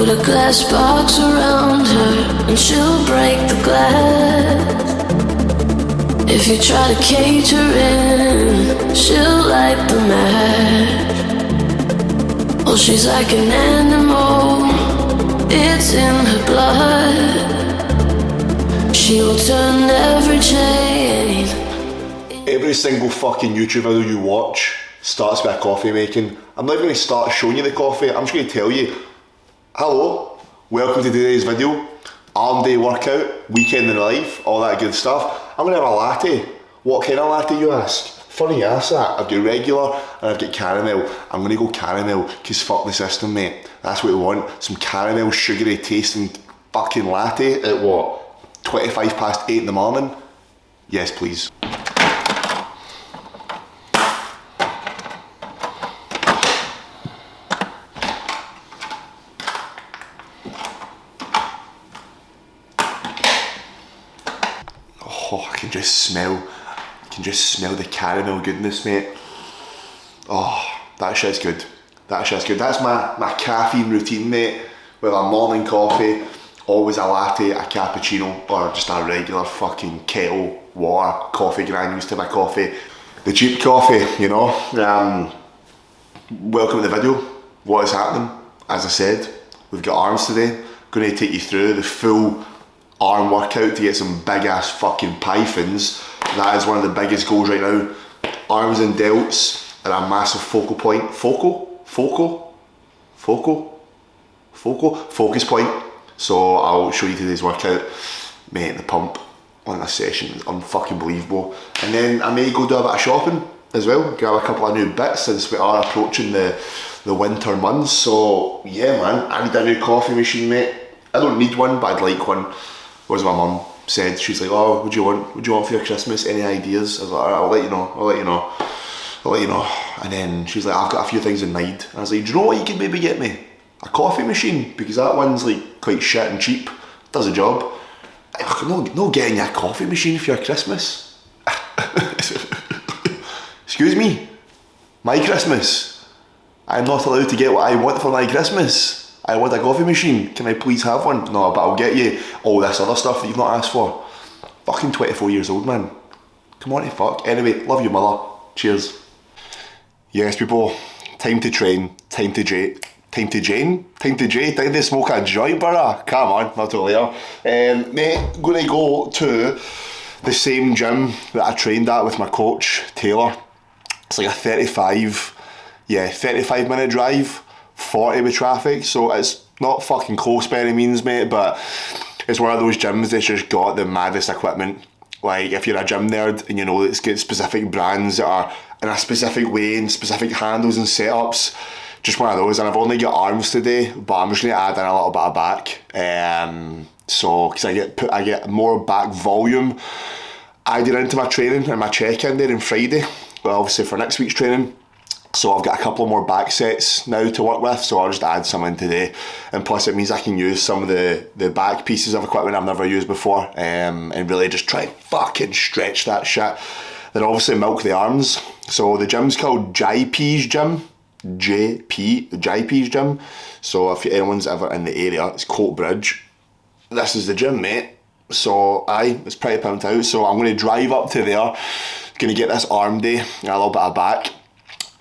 Put a glass box around her and she'll break the glass. If you try to cage her in, she'll light the match. Oh, she's like an animal, it's in her blood. She will turn every chain. Every single fucking YouTube video you watch starts with a coffee making. I'm not even going to start showing you the coffee, I'm just going to tell you, hello, welcome to today's video. Arm day workout, weekend in life, all that good stuff. I'm going to have a latte. What kind of latte, you ask? Funny you ask that. I've got regular and I've got caramel. I'm going to go caramel because fuck the system, mate. That's what we want. Some caramel, sugary tasting fucking latte at what? 25 past 8 in the morning? Yes, please. Oh, I can just smell the caramel goodness, mate. Oh, that shit's good. That shit's good. That's my caffeine routine, mate. With a morning coffee, always a latte, a cappuccino, or just a regular fucking kettle water, coffee granules to my coffee. The cheap coffee, you know. Welcome to the video. What is happening? As I said, we've got arms today. Going to take you through the full arm workout to get some big ass fucking pythons. That is one of the biggest goals right now. Arms and delts are a massive focal point. Focus point. So I'll show you today's workout. Mate, the pump on this session is unfucking believable. And then I may go do a bit of shopping as well. Grab a couple of new bits since we are approaching the winter months. So yeah, man, I need a new coffee machine, mate. I don't need one, but I'd like one. What my mum said, she's like, oh, what do you want for your Christmas? Any ideas? I was like, alright, I'll let you know. And then she's like, I've got a few things in mind. And I was like, do you know what you could maybe get me? A coffee machine, because that one's like quite shit and cheap, does a job. No getting you a coffee machine for your Christmas. Excuse me, my Christmas. I'm not allowed to get what I want for my Christmas. I want a coffee machine, can I please have one? No, but I'll get you all this other stuff that you've not asked for. Fucking 24 years old, man. Come on, fuck. Anyway, love you, mother. Cheers. Yes, people, time to train, time to smoke a joint, brother. Come on, not till later. Mate, gonna go to the same gym that I trained at with my coach, Taylor. It's like a 35 minute drive. 40 with traffic, so it's not fucking close by any means, mate, but it's one of those gyms that's just got the maddest equipment. Like, if you're a gym nerd and you know it's got specific brands that are in a specific way and specific handles and setups, just one of those. And I've only got arms today, but I'm just going to add in a little bit of back. So, because I get more back volume added into my training and my check-in there on Friday, well, obviously for next week's training. So I've got a couple more back sets now to work with, so I'll just add some in today. And plus it means I can use some of the back pieces of equipment I've never used before, and really just try and fucking stretch that shit. Then obviously milk the arms. So the gym's called JP's Gym. JP's Gym. So if anyone's ever in the area, it's Coatbridge. This is the gym, mate. So it's pretty pumped out. So I'm going to drive up to there, going to get this arm day and a little bit of back.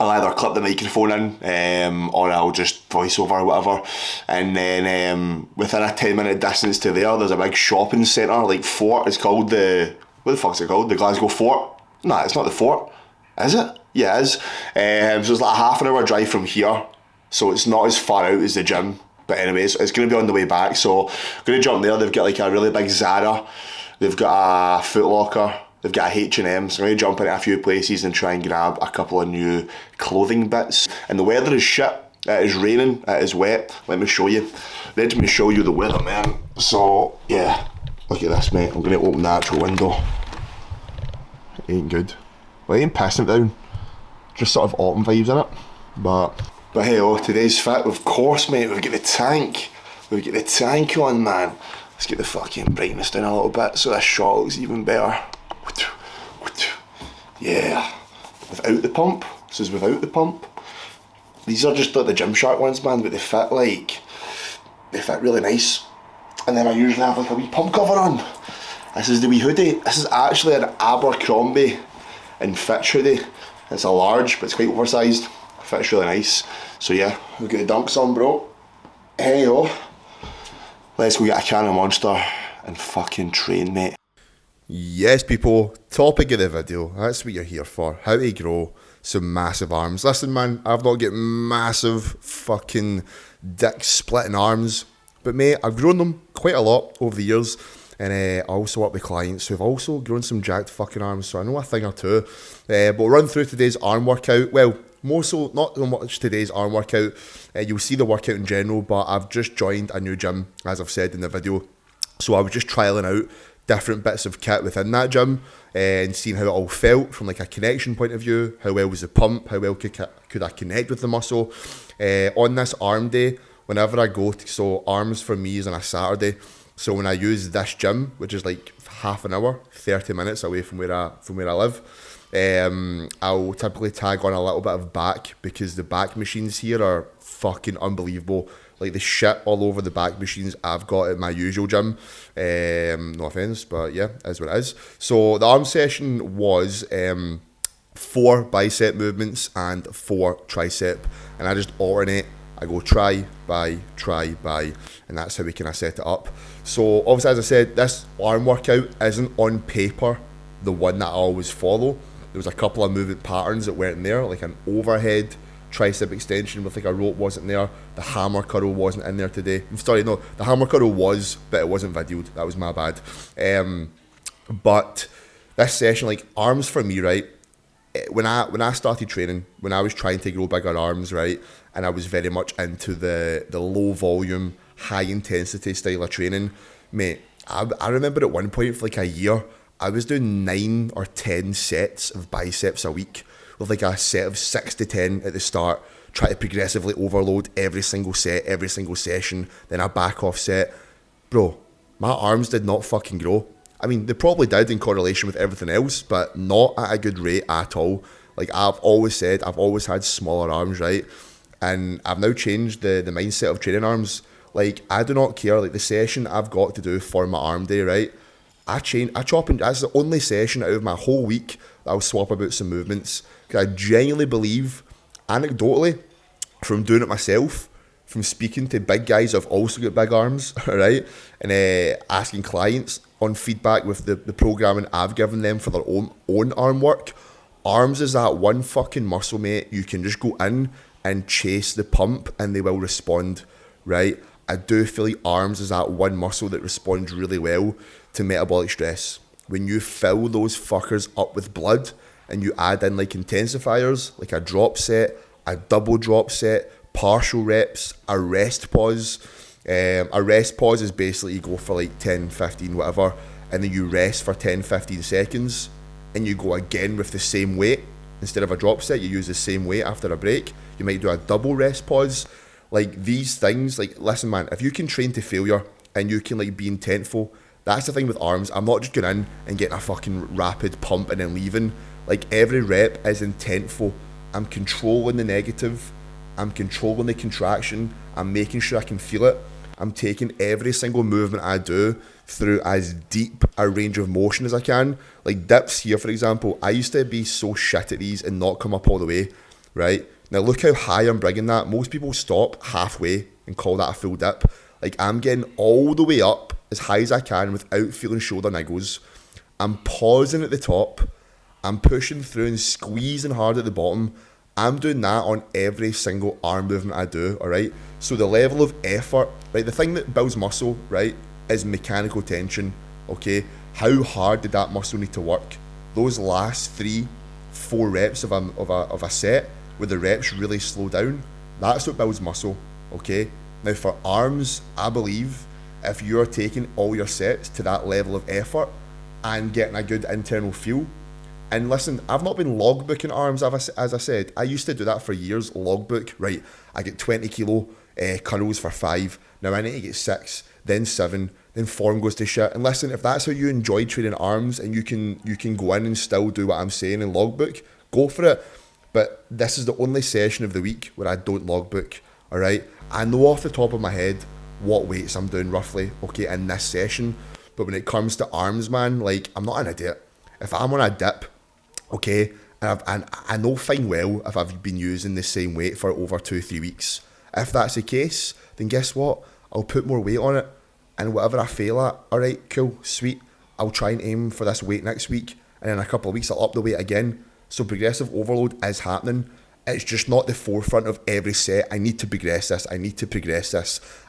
I'll either clip the microphone in or I'll just voice over or whatever, and then within a 10-minute distance to there's a big shopping centre, like Fort. It's called what the fuck's it called? The Glasgow Fort? Nah, it's not the Fort, is it? Yeah, it is. So it's like a half an hour drive from here, so it's not as far out as the gym, but anyways, it's going to be on the way back, so I'm going to jump there. They've got like a really big Zara, they've got a Foot Locker, they've got a H&M, so I'm going to jump into a few places and try and grab a couple of new clothing bits. And the weather is shit, it is raining, it is wet. Let me show you. Let me show you the weather, man. So, yeah, look at this, mate. I'm going to open the actual window. It ain't good. Well, it ain't pissing it down. Just sort of autumn vibes in it. But hey, today's fit, of course, mate. We've got the tank. We've got the tank on, man. Let's get the fucking brightness down a little bit so this shot looks even better. Yeah, without the pump. This is without the pump. These are just like the Gymshark ones, man, but they fit like they fit really nice. And then I usually have like a wee pump cover on. This is the wee hoodie. This is actually an Abercrombie and Fitch hoodie. It's a large, but it's quite oversized. It fits really nice. So yeah, we'll get the dunks on, bro. Hey yo. Let's go get a can of Monster and fucking train, mate. Yes, people, topic of the video. That's what you're here for. How to grow some massive arms. Listen, man, I've not got massive fucking dick splitting arms, but mate, I've grown them quite a lot over the years. And I also work with clients who have also grown some jacked fucking arms, so I know a thing or two. But we'll run through today's arm workout. Well, more so, not so much today's arm workout. You'll see the workout in general, but I've just joined a new gym, as I've said in the video. So I was just trialling out different bits of kit within that gym and seeing how it all felt from like a connection point of view. How well was the pump? How well could I connect with the muscle? On this arm day, whenever I go to, so arms for me is on a Saturday. So when I use this gym, which is like half an hour, 30 minutes away from where I live, I'll typically tag on a little bit of back because the back machines here are fucking unbelievable. Like the shit all over the back machines I've got at my usual gym. No offense, but yeah, it is what it is. So the arm session was 4 bicep movements and 4 tricep, and I just alternate. I go try, by, and that's how we kind of set it up. So obviously, as I said, this arm workout isn't on paper the one that I always follow. There was a couple of movement patterns that weren't there, like an overhead tricep extension with like a rope wasn't there. The hammer curl wasn't in there today. I'm sorry, no, the hammer curl was, but it wasn't videoed. That was my bad. But this session, like arms for me, right? When I started training, when I was trying to grow bigger arms, right, and I was very much into the low volume, high intensity style of training, mate, I remember at one point for like a year, I was doing 9 or 10 sets of biceps a week with like a set of 6 to 10 at the start, try to progressively overload every single set, every single session, then a back off set. Bro, my arms did not fucking grow. I mean, they probably did in correlation with everything else, but not at a good rate at all. Like I've always said, I've always had smaller arms, right? And I've now changed the mindset of training arms. Like I do not care, like the session I've got to do for my arm day, right? I chop and that's the only session out of my whole week that I'll swap about some movements. Because I genuinely believe, anecdotally, from doing it myself, from speaking to big guys who've also got big arms, right? And asking clients on feedback with the programming I've given them for their own arm work. Arms is that one fucking muscle, mate. You can just go in and chase the pump and they will respond, right? I do feel like arms is that one muscle that responds really well to metabolic stress. When you fill those fuckers up with blood and you add in like intensifiers, like a drop set, a double drop set, partial reps, a rest pause. A rest pause is basically you go for like 10, 15, whatever, and then you rest for 10, 15 seconds and you go again with the same weight. Instead of a drop set, you use the same weight after a break. You might do a double rest pause. Like these things, like listen man, if you can train to failure and you can like be intentful, that's the thing with arms. I'm not just going in and getting a fucking rapid pump and then leaving. Like every rep is intentful. I'm controlling the negative. I'm controlling the contraction. I'm making sure I can feel it. I'm taking every single movement I do through as deep a range of motion as I can. Like dips here, for example, I used to be so shit at these and not come up all the way, right? Now look how high I'm bringing that. Most people stop halfway and call that a full dip. Like I'm getting all the way up as high as I can without feeling shoulder niggles. I'm pausing at the top. I'm pushing through and squeezing hard at the bottom. I'm doing that on every single arm movement I do, alright? So the level of effort, right, the thing that builds muscle, right, is mechanical tension, okay? How hard did that muscle need to work? Those last 3-4 reps of a set where the reps really slow down, that's what builds muscle, okay? Now for arms, I believe if you're taking all your sets to that level of effort and getting a good internal feel, and listen, I've not been logbooking arms, as I said. I used to do that for years, logbook. Right, I get 20 kilo curls for 5. Now I need to get 6, then 7, then form goes to shit. And listen, if that's how you enjoy training arms and you can go in and still do what I'm saying in logbook, go for it. But this is the only session of the week where I don't logbook, all right? I know off the top of my head what weights I'm doing roughly, okay, in this session. But when it comes to arms, man, like, I'm not an idiot. If I'm on a dip, okay, and I know fine well if I've been using the same weight for over 2-3 weeks. If that's the case, then guess what? I'll put more weight on it, and whatever I fail at, alright, cool, sweet, I'll try and aim for this weight next week, and in a couple of weeks I'll up the weight again. So progressive overload is happening. It's just not the forefront of every set. I need to progress this.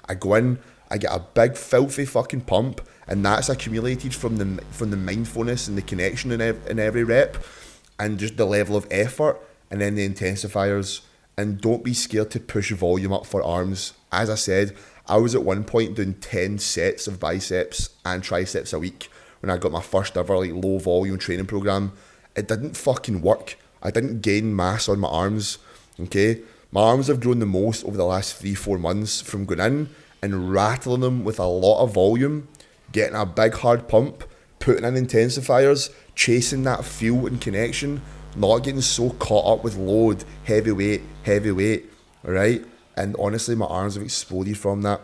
I go in, I get a big filthy fucking pump, and that's accumulated from the mindfulness and the connection in every rep, and just the level of effort, and then the intensifiers. And don't be scared to push volume up for arms. As I said, I was at one point doing 10 sets of biceps and triceps a week when I got my first ever like low volume training program. It didn't fucking work. I didn't gain mass on my arms, okay? My arms have grown the most over the last 3-4 months from going in and rattling them with a lot of volume, getting a big hard pump, putting in intensifiers, chasing that feel and connection, not getting so caught up with load, heavy weight, alright? And honestly, my arms have exploded from that.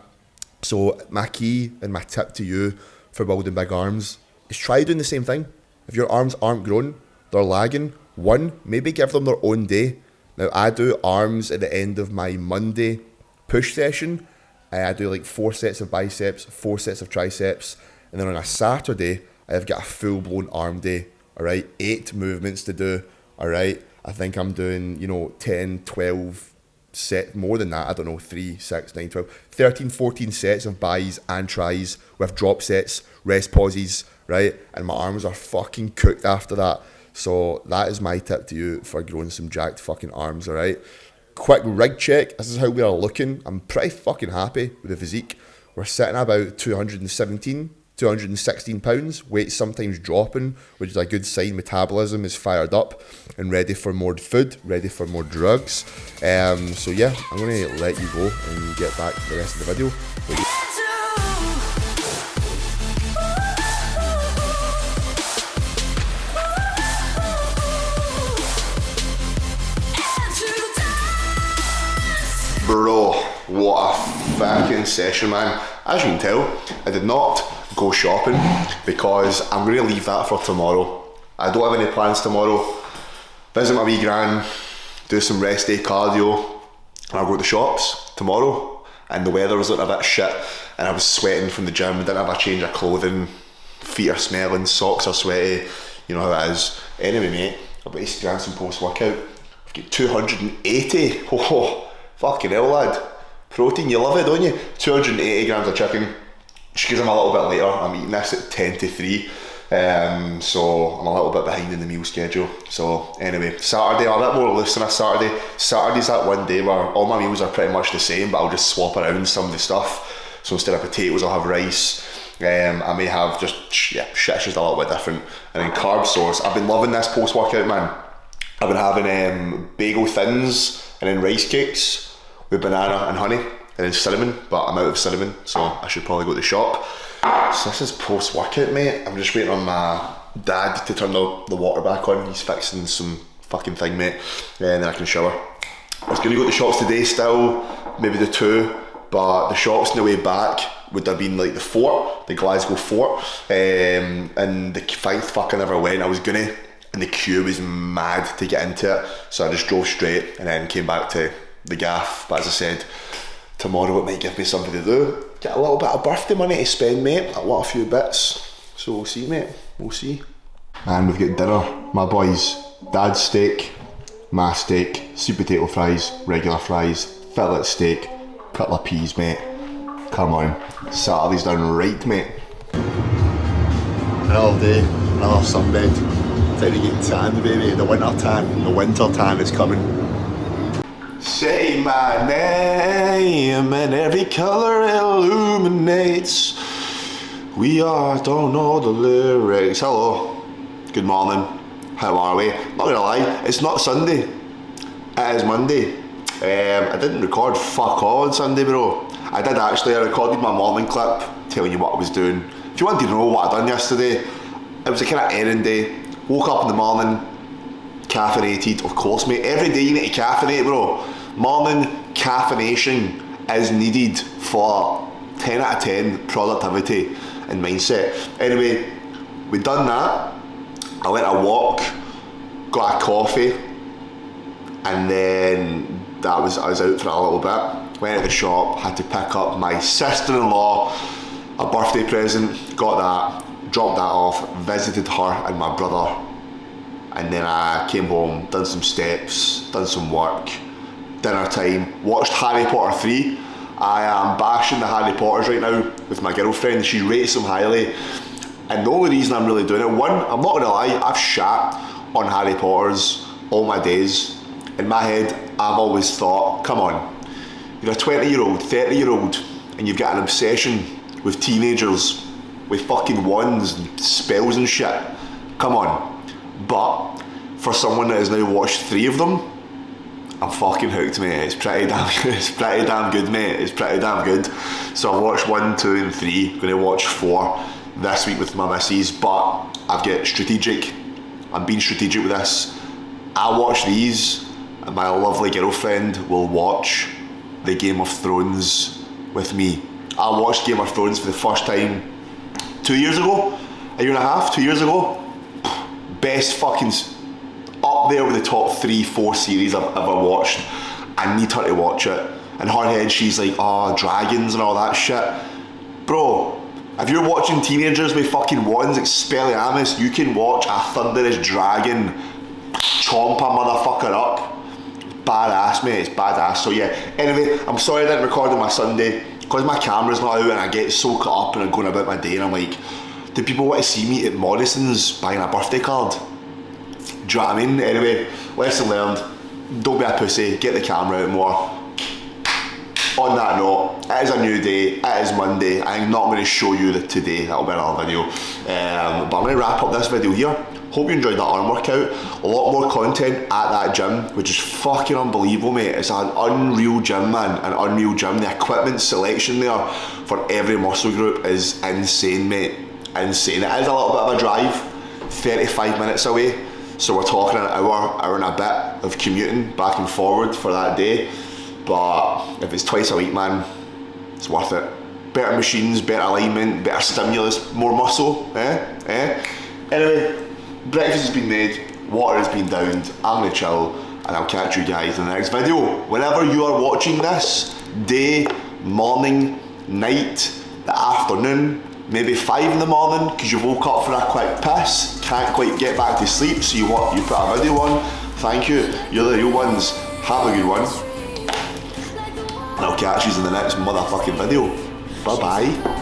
So my key and my tip to you for building big arms is try doing the same thing. If your arms aren't growing, they're lagging, maybe give them their own day. Now, I do arms at the end of my Monday push session. I do like 4 sets of biceps, 4 sets of triceps, and then on a Saturday, I've got a full-blown arm day, all right? 8 movements to do, all right? I think I'm doing, 10, 12 sets, more than that, I don't know, 3, 6, 9, 12, 13, 14 sets of bis and tris with drop sets, rest pauses, right? And my arms are fucking cooked after that. So that is my tip to you for growing some jacked fucking arms, alright? Quick rig check. This is how we are looking. I'm pretty fucking happy with the physique. We're sitting at about 217, 216 pounds. Weight sometimes dropping, which is a good sign metabolism is fired up and ready for more food, ready for more drugs. So yeah, I'm going to let you go and get back to the rest of the video. Bro, what a fucking session, man. As you can tell, I did not go shopping because I'm going to leave that for tomorrow. I don't have any plans tomorrow. Visit my wee gran, do some rest day cardio, and I'll go to the shops tomorrow. And the weather was looking a bit shit, and I was sweating from the gym, didn't have a change of clothing, feet are smelling, socks are sweaty, you know how it is. Anyway, mate, I've got 80 grams in post-workout. I've got 280. Oh, fucking hell, lad. Protein, you love it, don't you? 280 grams of chicken. Just because I'm a little bit later, I'm eating this at 10 to 3. So I'm a little bit behind in the meal schedule. So anyway, Saturday, I'm a bit more loose on a Saturday. Saturday's that one day where all my meals are pretty much the same, but I'll just swap around some of the stuff. So instead of potatoes, I'll have rice. I may have shit's just a little bit different. And then carb source, I've been loving this post-workout, man. I've been having bagel thins and then rice cakes with banana and honey and then cinnamon, but I'm out of cinnamon, so I should probably go to the shop. So this is post-workout, mate. I'm just waiting on my dad to turn the water back on. He's fixing some fucking thing, mate, and then I can shower. I was going to go to the shops today still, maybe the 2, but the shops on the way back would have been like the Fort, the Glasgow Fort, and the 5th fuck I never went. I was gonna, and the queue was mad to get into it, so I just drove straight and then came back to the gaff. But as I said, tomorrow it might give me something to do, get a little bit of birthday money to spend, mate. I want a few bits, so we'll see, mate, we'll see. And we've got dinner, my boys, dad's steak, my steak, sweet potato fries, regular fries, fillet steak, couple of peas, mate. Come on, Saturday's done right, mate. Another day, another sunbed. Time to get tanned, baby. The winter tan is coming. Say my name and every colour illuminates. We are, don't know the lyrics. Hello, good morning, how are we? Not gonna lie, it's not Sunday, it is Monday. I didn't record fuck all on Sunday, bro. I did actually, I recorded my morning clip telling you what I was doing. If you wanted to know what I done yesterday, it was a kind of errand day. Woke up in the morning, caffeinated, of course, mate. Every day you need to caffeinate, bro. Morning caffeination is needed for 10 out of 10 productivity and mindset. Anyway, we done that. I went a walk, got a coffee, and then I was out for a little bit. Went to the shop, had to pick up my sister-in-law a birthday present, got that, dropped that off, visited her and my brother, and then I came home, done some steps, done some work, dinner time, watched Harry Potter 3. I am bashing the Harry Potters right now with my girlfriend. She rates them highly, and the only reason I'm really doing it, one, I'm not gonna lie, I've shat on Harry Potters all my days. In my head, I've always thought, come on, you're a 20-year-old, 30-year-old, and you've got an obsession with teenagers, with fucking wands and spells and shit. Come on. But for someone that has now watched 3 of them, I'm fucking hooked, mate. It's pretty damn good, mate. It's pretty damn good. So I've watched 1, 2 and 3. Gonna watch 4 this week with my missus, but I've got strategic. I'm being strategic with this. I watch these, and my lovely girlfriend will watch the Game of Thrones with me. I watched Game of Thrones for the first time 2 years ago, a year and a half, 2 years ago. Best fucking, up there with the top 3, 4 series I've ever watched. I need her to watch it. In her head, she's like, oh, dragons and all that shit. Bro, if you're watching teenagers with fucking wands like Expelliarmus, you can watch a thunderous dragon chomp a motherfucker up. Badass, mate, it's badass. So yeah, anyway, I'm sorry I didn't record on my Sunday, because my camera's not out and I get so caught up and I'm going about my day and I'm like, do people want to see me at Morrison's buying a birthday card? Do you know what I mean? Anyway, lesson learned, don't be a pussy, get the camera out more. On that note, it is a new day, it is Monday. I'm not going to show you that today, that'll be another video. But I'm going to wrap up this video here. Hope you enjoyed that arm workout. A lot more content at that gym, which is fucking unbelievable, mate. It's an unreal gym, man, an unreal gym. The equipment selection there for every muscle group is insane, mate. Insane. It is a little bit of a drive, 35 minutes away. So we're talking an hour and a bit of commuting back and forward for that day. But if it's twice a week, man, it's worth it. Better machines, better alignment, better stimulus, more muscle, Anyway, breakfast has been made, water has been downed, I'm gonna chill, and I'll catch you guys in the next video. Whenever you are watching this, day, morning, night, the afternoon, maybe 5 in the morning, because you woke up for a quick piss, can't quite get back to sleep, so you put a video on. Thank you, you're the real ones. Have a good one. And I'll catch you in the next motherfucking video. Bye bye.